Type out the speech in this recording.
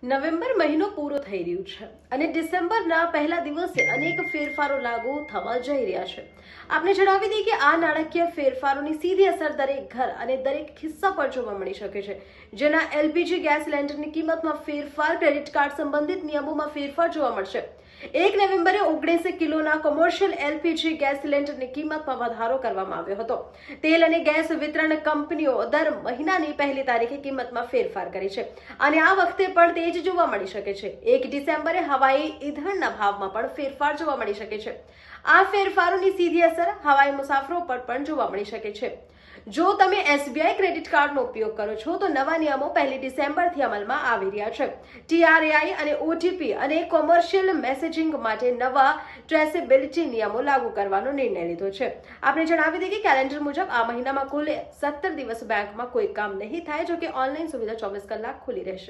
November મહિનો પૂરો થઈ રહ્યો છે અને ડિસેમ્બરના પહેલા દિવસે અનેક ફેરફારો લાગુ થવા જઈ રહ્યા છે। આપને જણાવી દઈએ કે આ નાણાકીય ફેરફારોની સીધી અસર દરેક ઘર અને દરેક ખિસ્સા પર જોવા મળી શકે છે, જેના એલપીજી ગેસ સિલિન્ડરની કિંમતમાં ફેરફાર, ક્રેડિટ કાર્ડ સંબંધિત નિયમોમાં ફેરફાર જોવા મળશે। 1 નવેમ્બરે 19 કિલોના કોમર્શિયલ એલપીજી ગેસ સિલિન્ડરની કિંમતમાં વધારો કરવામાં આવ્યો હતો। તેલ અને ગેસ વિતરણ કંપનીઓ દર મહિનાની પહેલી તારીખે કિંમતમાં ફેરફાર કરી છે અને આ વખતે પણ તે જ જોવા મળી શકે છે। 1 ડિસેમ્બરે હવાઈ ઈંધણના ભાવમાં પણ ફેરફાર જોવા મળી શકે છે। આ ફેરફારોની સીધી અસર હવાઈ મુસાફરો પર પણ જોવા મળી શકે છે। જો તમે એસબીઆઈ ક્રેડિટ કાર્ડનો ઉપયોગ કરો છો તો નવા નિયમો 1 ડિસેમ્બરથી અમલમાં આવી રહ્યા છે। ટીઆરએઆઈ અને ઓટીપી અને કોમર્શિયલ મેસેજિંગ માટે નવા ટ્રેસેબિલિટી નિયમો લાગુ કરવાનો નિર્ણય લીધો છે। આપણે જણાવી દઈએ કે કેલેન્ડર મુજબ આ મહિનામાં કુલ 17 દિવસ બેંકમાં કોઈ કામ નહીં થાય, જો કે ઓનલાઈન સુવિધા 24 કલાક ખુલ્લી રહેશે।